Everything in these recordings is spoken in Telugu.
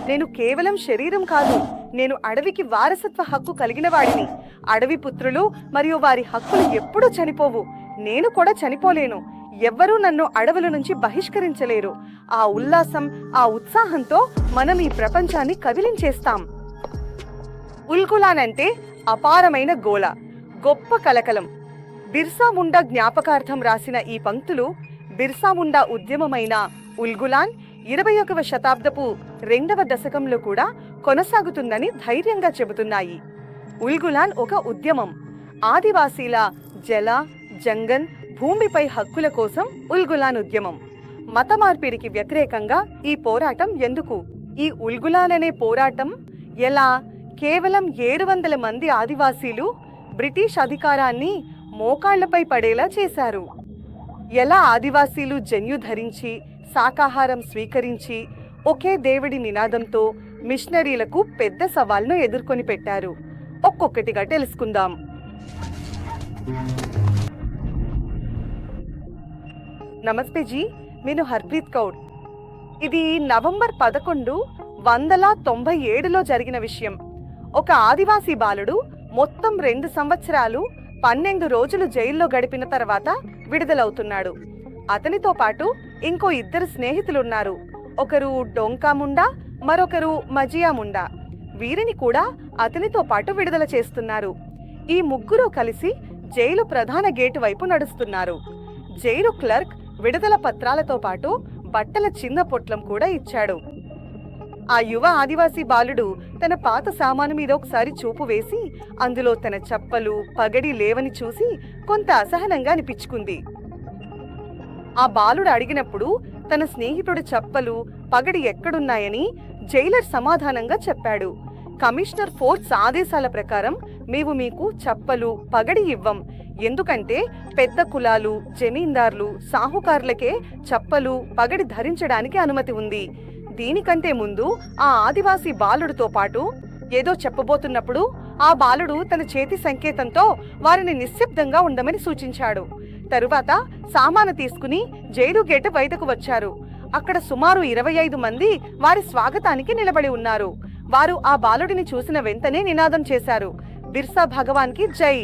నేను కేవలం శరీరం కాదు, నేను అడవికి వారసత్వ హక్కు కలిగిన వాడిని. అడవి పుత్రులు మరియు వారి హక్కులు ఎప్పుడూ చనిపోవు. నేను కూడా చనిపోలేను. ఎవ్వరూ నన్ను అడవుల నుంచి బహిష్కరించలేరు. ఆ ఉల్లాసం, ఆ ఉత్సాహంతో మనం ఈ ప్రపంచాన్ని కదిలించేస్తాం. ఉల్గులాన్ అంటే అపారమైన గోల, గొప్ప కలకలం. బిర్సా ముండా జ్ఞాపకార్థం రాసిన ఈ పంక్తులు బిర్సా ముండా ఉద్యమమైన ఉల్గులాన్ 21వ శతాబ్దపు 2వ దశకంలో కూడా కొనసాగుతుందని ధైర్యంగా చెబుతున్నాయి. ఉల్గులాన్ ఒక ఉద్యమం. ఆదివాసీల జల, జంగన్, భూమిపై హక్కుల కోసం ఉల్గులాన్ ఉద్యమం. మత మార్పిడికి వ్యతిరేకంగా ఈ పోరాటం ఎందుకు? ఈ ఉల్గులాన్ అనే పోరాటం ఎలా? కేవలం 700 మంది ఆదివాసీలు బ్రిటిష్ అధికారాన్ని మోకాళ్లపై పడేలా చేశారు. ఎలా ఆదివాసీలు జన్యు ధరించి, శాకాహారం స్వీకరించి, ఒకే దేవుడి నినాదంతో మిషనరీలకు పెద్ద సవాల్ను ఎదుర్కొని పెట్టారు. ఒక్కొక్కటిగా తెలుసుకుందాం. నమస్తే జీ, నేను హర్ప్రీత్ కౌర్. ఇది నవంబర్ 11, 1997లో జరిగిన విషయం. ఒక ఆదివాసీ బాలుడు మొత్తం 2 సంవత్సరాలు 12 రోజులు జైల్లో గడిపిన తర్వాత విడుదలవుతున్నాడు. అతనితో పాటు ఇంకో 2 స్నేహితులున్నారు. ఒకరు డొంకా ముండా, మరొకరు మజియా ముండా. వీరిని కూడా అతనితో పాటు విడుదల చేస్తున్నారు. ఈ ముగ్గురు కలిసి జైలు ప్రధాన గేటు వైపు నడుస్తున్నారు. జైలు క్లర్క్ విడుదల పత్రాలతో పాటు బట్టల చిన్న పొట్లం కూడా ఇచ్చాడు. ఆ యువ ఆదివాసీ బాలుడు తన పాత సామాను మీద ఒకసారి చూపు వేసి అందులో తన చప్పలు, పగడి లేవని చూసి కొంత అసహనంగా అనిపించుకుంది. ఆ బాలుడు అడిగినప్పుడు తన స్నేహితుడి చప్పలు, పగడి ఎక్కడున్నాయని జైలర్ సమాధానంగా చెప్పాడు. కమిషనర్ ఫోర్స్ ఆదేశాల ప్రకారం మేము మీకు చప్పలు, పగడి ఇవ్వం. ఎందుకంటే పెద్ద కులాలు, జమీందార్లు, సాహుకారులకే చప్పలు, పగడి ధరించడానికి అనుమతి ఉంది. దీనికంటే ముందు ఆ ఆదివాసీ బాలుడితో పాటు ఏదో చెప్పబోతున్నప్పుడు ఆ బాలుడు తన చేతి సంకేతంతో వారిని నిశ్శబ్దంగా ఉండమని సూచించాడు. తరువాత సామాను తీసుకుని జైలు గేటు బయటకు వచ్చారు. అక్కడ సుమారు 25 మంది వారి స్వాగతానికి నిలబడి ఉన్నారు. వారు ఆ బాలుడిని చూసిన వెంటనే నినాదం చేశారు, బిర్సా భగవాన్ కి జై.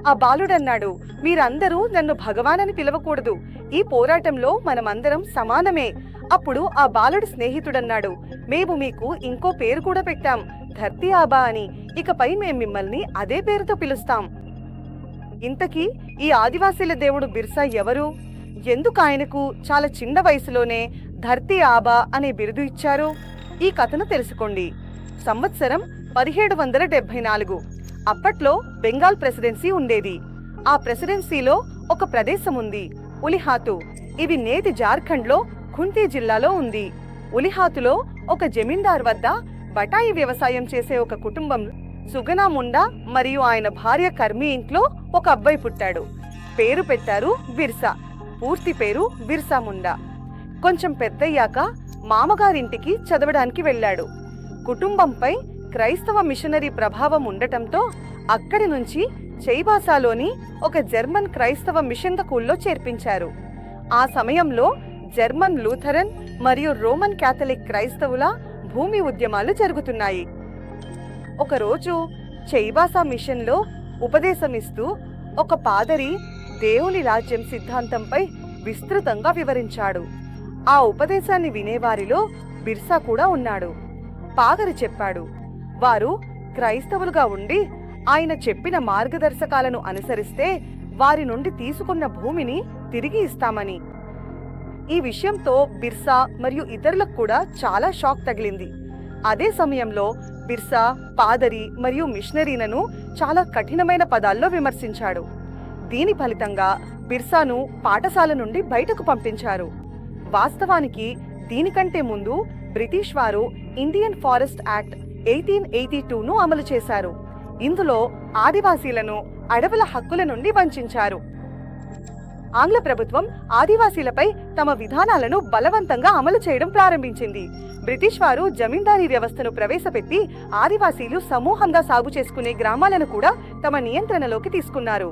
ఆ బాలుడన్నాడు, మీరందరూ నన్ను భగవాన్ అని పిలవకూడదు. ఈ పోరాటంలో మనమందరం సమానమే. అప్పుడు ఆ బాలుడి స్నేహితుడన్నాడు, మేము మీకు ఇంకో పేరు కూడా పెట్టాం, ధర్తీ ఆబా అని. ఇకపై మేం మిమ్మల్ని అదే పేరుతో పిలుస్తాం. ఇంతకీ ఈ ఆదివాసీల దేవుడు బిర్సా ఎవరు? ఎందుకు ఆయనకు చాలా చిన్న వయసులోనే ధర్తీ ఆబా అనే బిరుదు ఇచ్చారు? ఈ కథను తెలుసుకోండి. సంవత్సరం 1774. అప్పట్లో బెంగాల్ ప్రెసిడెన్సీ ఉండేది. ఆ ప్రెసిడెన్సీలో ఒక ప్రదేశం ఉంది, ఉలిహాతు. ఇది నేటి జార్ఖండ్లో ఖుంతి జిల్లాలో ఉంది. ఉలిహాతులో ఒక జమీందార్ వద్ద బటాయి వ్యవసాయం చేసే ఒక కుటుంబం సుగనా ముండా మరియు ఆయన భార్య కర్మి ఇంట్లో ఒక అబ్బాయి పుట్టాడు. పేరు పెట్టారు బిర్సా. పూర్తి పేరు బిర్సా ముండా. కొంచెం పెద్దయ్యాక మామగారింటికి చదవడానికి వెళ్ళాడు. కుటుంబంపై క్రైస్తవ మిషనరీ ప్రభావం ఉండటంతో అక్కడి నుంచి చైబాసాలోని ఒక జర్మన్ క్రైస్తవ మిషన్ స్కూల్లో చేర్పించారు. ఆ సమయంలో జర్మన్ లూథరన్ మరియు రోమన్ క్యాథలిక్ క్రైస్తవుల భూమి ఉద్యమాలు జరుగుతున్నాయి. ఒకరోజు చైబాసా మిషన్లో ఉపదేశమిస్తూ ఒక పాదరి దేవుని రాజ్యం సిద్ధాంతంపై విస్తృతంగా వివరించాడు. ఆ ఉపదేశాన్ని వినేవారిలో బిర్సా కూడా ఉన్నాడు. పాదరి చెప్పాడు, వారు క్రైస్తవులుగా ఉండి ఆయన చెప్పిన మార్గదర్శకాలను అనుసరిస్తే వారి నుండి తీసుకున్న భూమిని తిరిగి ఇస్తామని. ఈ విషయంతో బిర్సా మరియు ఇతరులకు కూడా చాలా షాక్ తగిలింది. అదే సమయంలో బిర్సా పాదరి మరియు మిషనరీలను చాలా కఠినమైన పదాల్లో విమర్శించాడు. దీని ఫలితంగా బిర్సాను పాఠశాల నుండి బయటకు పంపించారు. వాస్తవానికి దీనికంటే ముందు బ్రిటిష్ వారు ఇండియన్ ఫారెస్ట్ యాక్ట్ 1882ను అమలు చేశారు. ఇందులో ఆదివాసీలను అడవుల హక్కుల నుండి వంచారు. ఆంగ్ల ప్రభుత్వం ఆదివాసీలపై తమ విధానాలను బలవంతంగా అమలు చేయడం ప్రారంభించింది. బ్రిటిష్ వారు జమీందారీ వ్యవస్థను ప్రవేశపెట్టి ఆదివాసీలు సమూహంగా సాగు చేసుకునే గ్రామాలను కూడా తమ నియంత్రణలోకి తీసుకున్నారు.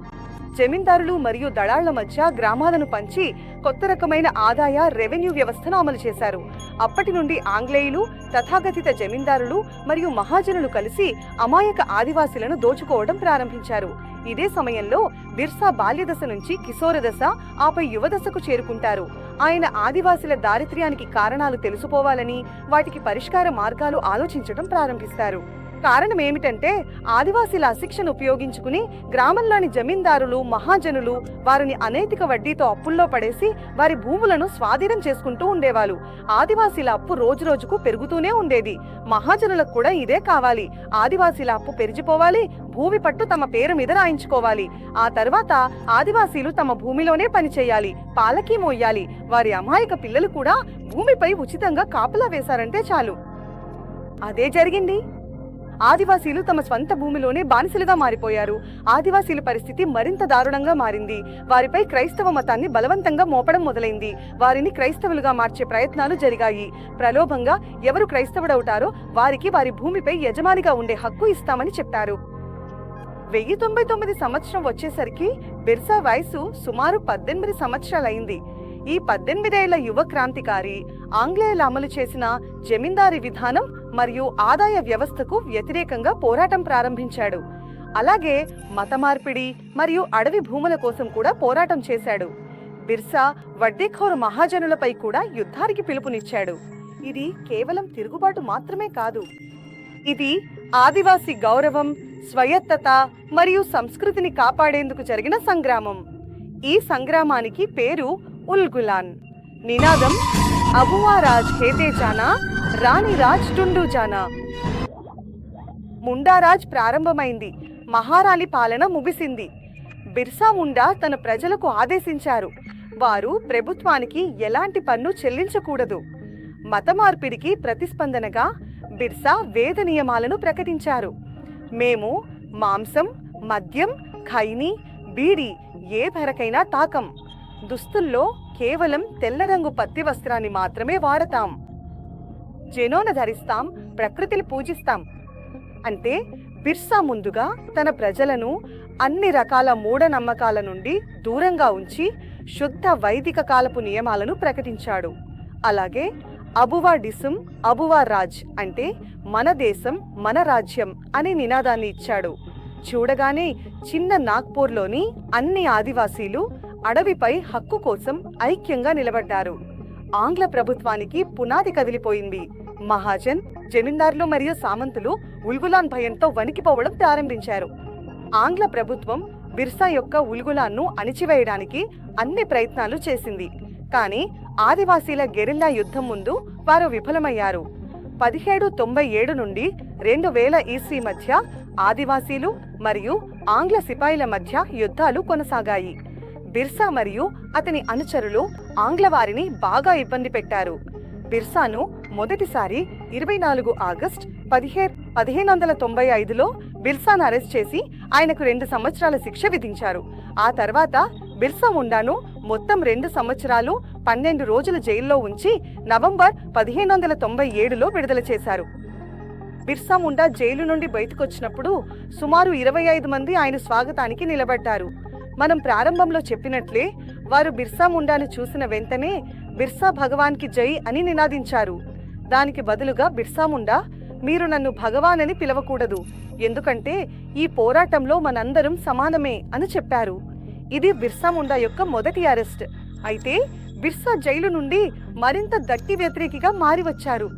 జమీందారులు మరియు దళాళ్ల మధ్య గ్రామాలను పంచి కొత్త రకమైన ఆదాయ రెవెన్యూ వ్యవస్థను అమలు చేశారు. అప్పటి నుండి ఆంగ్లేయులు, తథాగతిత జమీందారులు మరియు మహాజనులు కలిసి అమాయక ఆదివాసీలను దోచుకోవడం ప్రారంభించారు. ఇదే సమయంలో బిర్సా బాల్యదశ నుంచి కిశోర దశ, ఆపై యువదశకు చేరుకుంటారు. ఆయన ఆదివాసీల దారిద్ర్యానికి కారణాలు తెలుసుకోవాలని, వాటికి పరిష్కార మార్గాలు ఆలోచించడం ప్రారంభిస్తారు. కారణం ఏమిటంటే ఆదివాసీల అశిక్షను ఉపయోగించుకుని గ్రామంలోని జమీందారులు, మహాజనులు వారిని అనైతిక వడ్డీతో అప్పుల్లో పడేసి వారి భూములను స్వాధీనం చేసుకుంటూ ఉండేవాళ్ళు. ఆదివాసీల అప్పు రోజురోజుకు పెరుగుతూనే ఉండేది. మహాజనులకు కూడా ఇదే కావాలి. ఆదివాసీల అప్పు పెరిగిపోవాలి, భూమి పట్టు తమ పేరు మీద రాయించుకోవాలి. ఆ తర్వాత ఆదివాసీలు తమ భూమిలోనే పనిచేయాలి, పాలకీ మోయాలి. వారి అమాయక పిల్లలు కూడా భూమిపై ఉచితంగా కాపలా వేశారంటే చాలు. అదే జరిగింది. ఆదివాసీలు తమ స్వంత భూమిలోనే బానిసలుగా మారిపోయారు. ఆదివాసీల పరిస్థితి మరింత దారుణంగా మారింది. వారిపై క్రైస్తవ మతాన్ని బలవంతంగా మోపడం మొదలైంది. వారిని క్రైస్తవులుగా మార్చే ప్రయత్నాలు జరిగాయి. ప్రలోభంగా ఎవరు క్రైస్తవుడవుతారో వారికి వారి భూమిపై యజమానిగా ఉండే హక్కు ఇస్తామని చెప్పారు. 1099 సంవత్సరం వచ్చేసరికి బిర్సా వయసు సుమారు 18 సంవత్సరాలైంది. ఈ 18 ఏళ్ల యువ క్రాంతికారి ఆంగ్లేయులు అమలు చేసిన జమీందారీ విధానం మరియు ఆదాయ వ్యవస్థకు వ్యతిరేకంగా పోరాటం ప్రారంభించాడు. అలాగే మత మార్పిడి మరియు అడవి భూముల కోసం కూడా పోరాటం చేశాడు. బిర్సా వడ్డీఖోరు మహాజనులపై కూడా యుద్ధానికి పిలుపునిచ్చాడు. ఇది కేవలం తిరుగుబాటు మాత్రమే కాదు, ఇది ఆదివాసీ గౌరవం, స్వయత్తత మరియు సంస్కృతిని కాపాడేందుకు జరిగిన సంగ్రామం. ఈ సంగ్రామానికి పేరు ఉల్గులాన్. నినాదం అబువా రాజ్ హేతే జానా, రాణి రాజ్ టుండు జానా. ముండారాజ్ ప్రారంభమైంది. మహారాణి పాలన ముగిసింది. బిర్సా ముండా తన ప్రజలకు ఆదేశించారు, వారు ప్రభుత్వానికి ఎలాంటి పన్ను చెల్లించకూడదు. మత మార్పిడికి ప్రతిస్పందనగా బిర్సా వేద నియమాలను ప్రకటించారు. మేము మాంసం, మద్యం, ఖైనీ, బీడి ఏ ధరకైనా తాకం. దుస్తుల్లో కేవలం తెల్ల రంగు పత్తి వస్త్రాన్ని మాత్రమే వాడతాం. జెనోన ధరిస్తాం, ప్రకృతిని పూజిస్తాం. అంటే బిర్సా ముందుగా తన ప్రజలను అన్ని రకాల మూఢనమ్మకాల నుండి దూరంగా ఉంచి శుద్ధ వైదిక కాలపు నియమాలను ప్రకటించాడు. అలాగే అబువా డిసుమ్ అబువా రాజ్ అంటే మన దేశం మన రాజ్యం అనే నినాదాన్ని ఇచ్చాడు. చూడగానే చిన్న నాగ్పూర్లోని అన్ని ఆదివాసీలు అడవిపై హక్కు కోసం ఐక్యంగా నిలబడ్డారు. ఆంగ్ల ప్రభుత్వానికి పునాది కదిలిపోయింది. మహాజన్, జమీందారులు మరియు సామంతులు ఉల్గులాన్ భయంతో వణికిపోవడం ప్రారంభించారు. ఆంగ్ల ప్రభుత్వం బిర్సా యొక్క ఉల్గులాన్ను అణిచివేయడానికి అన్ని ప్రయత్నాలు చేసింది. కానీ ఆదివాసీల గెరిల్లా యుద్ధం ముందు వారు విఫలమయ్యారు. 1797 నుండి 2000 ఈస్వీ మధ్య ఆదివాసీలు మరియు ఆంగ్ల సిపాయిల మధ్య యుద్ధాలు కొనసాగాయి. బిర్సా మరియు అతని అనుచరులు ఆంగ్లవారిని బాగా ఇబ్బంది పెట్టారు. బిర్సాను మొదటిసారి 24 ఆగస్టు 1595లో బిర్సాను అరెస్ట్ చేసి ఆయనకు 2 సంవత్సరాల శిక్ష విధించారు. ఆ తర్వాత బిర్సా ముండాను మొత్తం 2 సంవత్సరాలు 12 రోజులు జైల్లో ఉంచి నవంబర్ 1597లో విడుదల చేశారు. బిర్సా ముండా జైలు నుండి బయటకొచ్చినప్పుడు సుమారు 25 మంది ఆయన స్వాగతానికి నిలబడ్డారు. మనం ప్రారంభంలో చెప్పినట్లే వారు బిర్సా ముండాను చూసిన వెంటనే బిర్సా భగవాన్కి జై అని నినాదించారు. దానికి బదులుగా బిర్సా ముండా, మీరు నన్ను భగవాన్ అని పిలవకూడదు, ఎందుకంటే ఈ పోరాటంలో మనందరం సమానమే అని చెప్పారు. ఇది బిర్సా ముండా యొక్క మొదటి అరెస్ట్. అయితే బిర్సా జైలు నుండి మరింత గట్టి వ్యతిరేకిగా మారి వచ్చారు.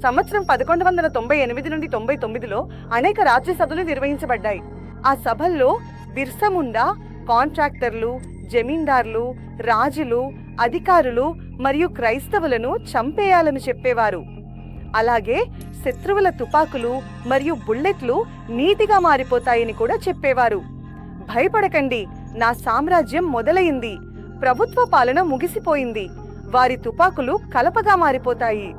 సంవత్సరం 1198 నుండి 99లో అనేక రాజ్య సభలు నిర్వహించబడ్డాయి. ఆ సభల్లో బిర్సా ముండా కాంట్రాక్టర్లు, జమీందార్లు, రాజులు, అధికారులు మరియు క్రైస్తవులను చంపేయాలని చెప్పేవారు. అలాగే శత్రువుల తుపాకులు మరియు బుల్లెట్లు నీటిగా మారిపోతాయని కూడా చెప్పేవారు. భయపడకండి, నా సామ్రాజ్యం మొదలైంది, ప్రభుత్వ పాలన ముగిసిపోయింది, వారి తుపాకులు కలపగా మారిపోతాయి,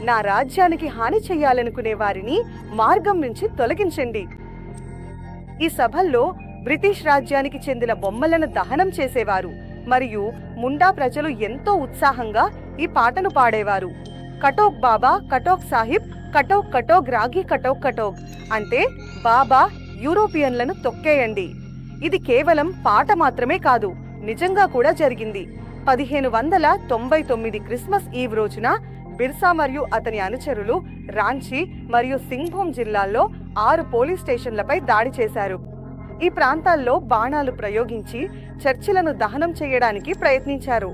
నా రాజ్యానికి హాని చెయ్యాలనుకునే వారిని మార్గం నుంచి తొలగించండి. ఈ సభల్లో బ్రిటిష్ రాజ్యానికి చెందిన బొమ్మలను దహనం చేసేవారు మరియు ముండా ప్రజలు ఎంతో ఉత్సాహంగా ఈ పాటను పాడేవారు. కటోక్ బాబా, కటోక్ సాహిబ్, కటోక్ కటోక్ రాగి కటోక్ కటోక్ అంటే బాబా యూరోపియన్లను తొక్కేయండి. ఇది కేవలం పాట మాత్రమే కాదు, నిజంగా కూడా జరిగింది. 1599 క్రిస్మస్ ఈవ్ రోజున బిర్సా మరియు అతని అనుచరులు రాంచీ మరియు సింగ్భూమ్ జిల్లాల్లో 6 పోలీస్ స్టేషన్లపై దాడి చేశారు. ఈ ప్రాంతాల్లో బాణాలు ప్రయోగించి చర్చిలను దహనం చేయడానికి ప్రయత్నించారు.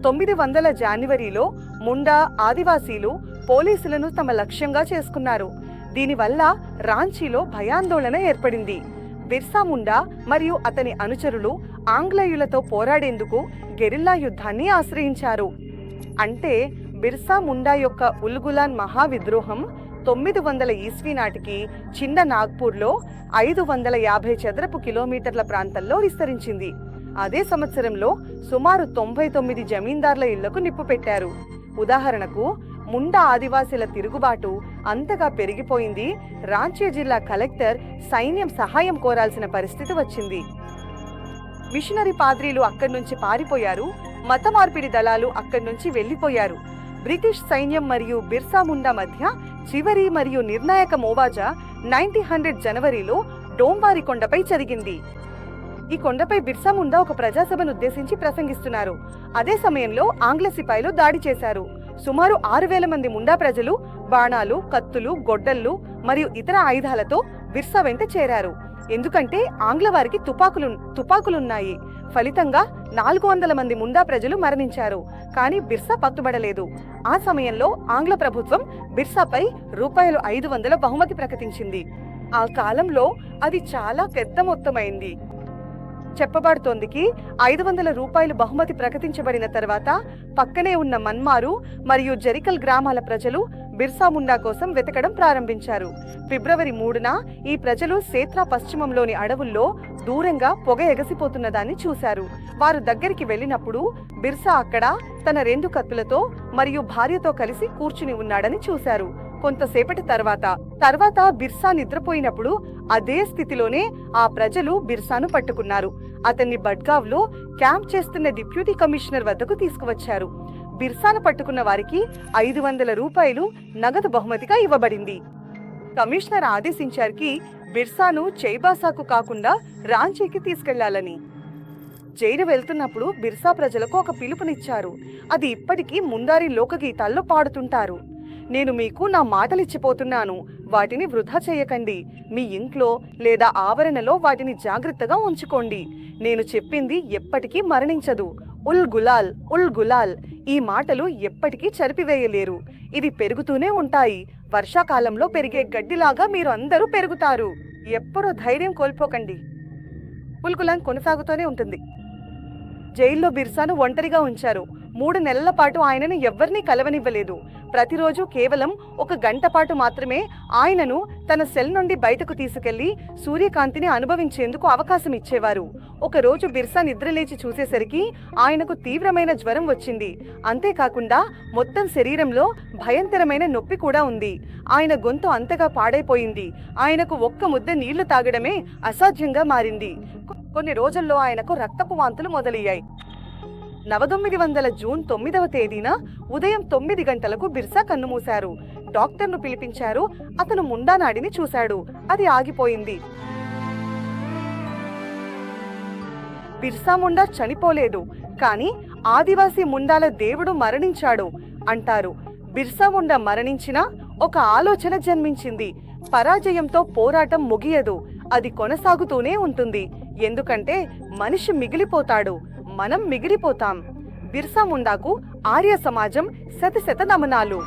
900 జనవరిలో ముండా ఆదివాసీలు పోలీసులను తమ లక్ష్యంగా చేసుకున్నారు. దీనివల్ల రాంచీలో భయాందోళన ఏర్పడింది. బిర్సా ముండా మరియు అతని అనుచరులు ఆంగ్లేయులతో పోరాడేందుకు గెరిల్లా యుద్ధాన్ని ఆశ్రయించారు. అంటే బిర్సా ముండా యొక్క ఉల్గులాన్ మహావిద్రోహం 900 ఈస్వీ నాటికి చిన్న నాగ్పూర్లో 550 చదరపు కిలోమీటర్ల ప్రాంతంలో విస్తరించింది. అదే సంవత్సరంలో సుమారు 99 జమీందార్ల ఇళ్లకు నిప్పు పెట్టారు. ఉదాహరణకు ముండా ఆదివాసీల తిరుగుబాటు అంతగా పెరిగిపోయింది. రాంచీ జిల్లా కలెక్టర్ సైన్యం సహాయం కోరాల్సిన పరిస్థితి వచ్చింది. మిషనరీ పాద్రీలు అక్కడి నుంచి పారిపోయారు. మత మార్పిడి దళాలు అక్కడి నుంచి వెళ్లిపోయారు. బ్రిటిష్ సైన్యం మరియు బిర్సా ముండా మధ్య చివరి మరియు నిర్ణాయక మోవాజా 1900 జనవరిలో డోంబారి కొండపై జరిగింది. ఈ కొండపై బిర్సా ముండా ఒక ప్రజాసభను ఉద్దేశించి ప్రసంగిస్తున్నారు. అదే సమయంలో ఆంగ్ల సిపాయిలు దాడి చేశారు. సుమారు 6000 మంది ముండా ప్రజలు బాణాలు, కత్తులు, గొడ్డళ్లు మరియు ఇతర ఆయుధాలతో బిర్సా వెంట చేరారు. ఎందుకంటే ఆంగ్ల వారికి తుపాకులున్నాయి. ఫలితంగా 400 మంది ముండా ప్రజలు మరణించారు. కానీ బిర్సా పట్టుబడలేదు. ఆ సమయంలో ఆంగ్ల ప్రభుత్వం బిర్సాపై రూపాయలు 500 బహుమతి ప్రకటించింది. ఆ కాలంలో అది చాలా పెద్ద మొత్తమైంది. చెప్పబడుతోందికి 500 రూపాయలు బహుమతి ప్రకటించబడిన తర్వాత పక్కనే ఉన్న మన్మారు మరియు జరికల్ గ్రామాల ప్రజలు బిర్సా ముండా కోసం వెతకడం ప్రారంభించారు. ఫిబ్రవరి 3న ఈ ప్రజలు సేత్రా పశ్చిమంలోని అడవుల్లో దూరంగా పొగ ఎగసిపోతున్నదాన్ని చూశారు. వారు దగ్గరికి వెళ్ళినప్పుడు బిర్సా అక్కడ తన 2 కత్తులతో మరియు భార్యతో కలిసి కూర్చుని ఉన్నాడని చూశారు. కొంతసేపటి తర్వాత బిర్సా నిద్రపోయినప్పుడు అదే స్థితిలోనే ఆ ప్రజలు బిర్సాను పట్టుకున్నారు. అతన్ని బడ్గావ్లో క్యాంప్ చేస్తున్న డిప్యూటీ కమిషనర్ వద్దకు తీసుకువచ్చారు. బిర్సాను పట్టుకున్న వారికి 500 రూపాయలు నగదు బహుమతిగా ఇవ్వబడింది. కమిషనర్ ఆదేశించారు బిర్సాను చైబాసాకు కాకుండా రాంచీకి తీసుకెళ్లాలని. జైలు వెళ్తున్నప్పుడు బిర్సా ప్రజలకు ఒక పిలుపునిచ్చారు. అది ఇప్పటికీ ముందారి లోకగీతాల్లో పాడుతుంటారు. నేను మీకు నా మాటలిచ్చిపోతున్నాను, వాటిని వృధా చేయకండి. మీ ఇంట్లో లేదా ఆవరణలో వాటిని జాగ్రత్తగా ఉంచుకోండి. నేను చెప్పింది ఎప్పటికీ మరణించదు. ఉల్ గులాల్, ఉల్ గులాల్. ఈ మాటలు ఎప్పటికీ చెరిపివేయలేరు. ఇది పెరుగుతూనే ఉంటాయి. వర్షాకాలంలో పెరిగే గడ్డిలాగా మీరు అందరూ పెరుగుతారు. ఎప్పుడూ ధైర్యం కోల్పోకండి. ఉల్ గులాన్ కొనసాగుతూనే ఉంటుంది. జైల్లో బిర్సాను ఒంటరిగా ఉంచారు. 3 నెలల పాటు ఆయనను ఎవ్వరినీ కలవనివ్వలేదు. ప్రతిరోజు కేవలం 1 గంట పాటు మాత్రమే ఆయనను తన సెల్ నుండి బయటకు తీసుకెళ్లి సూర్యకాంతిని అనుభవించేందుకు అవకాశం ఇచ్చేవారు. ఒకరోజు బిర్సా నిద్రలేచి చూసేసరికి ఆయనకు తీవ్రమైన జ్వరం వచ్చింది. అంతేకాకుండా మొత్తం శరీరంలో భయంకరమైన నొప్పి కూడా ఉంది. ఆయన గొంతు అంతగా పాడైపోయింది. ఆయనకు 1 ముద్ద నీళ్లు తాగడమే అసాధ్యంగా మారింది. కొన్ని రోజుల్లో ఆయనకు రక్తపు వాంతులు మొదలయ్యాయి. 1900 జూన్ 9వ తేదీన ఉదయం 9 గంటలకు బిర్సా కన్నుమూశారు. డాక్టర్ను పిలిపించారు. అతను ముండా నాడిని చూశాడు. అది ఆగిపోయింది. బిర్సా ముండా చనిపోలేదు, కానీ ఆదివాసీ ముండాల దేవుడు మరణించాడు అంటారు. బిర్సా ముండా మరణించినా ఒక ఆలోచన జన్మించింది. పరాజయంతో పోరాటం ముగియదు, అది కొనసాగుతూనే ఉంటుంది. ఎందుకంటే మనిషి మిగిలిపోతాడు, మనం మిగిలిపోతాం. బిర్సా ముండాకు ఆర్య సమాజం శత నమనాలు.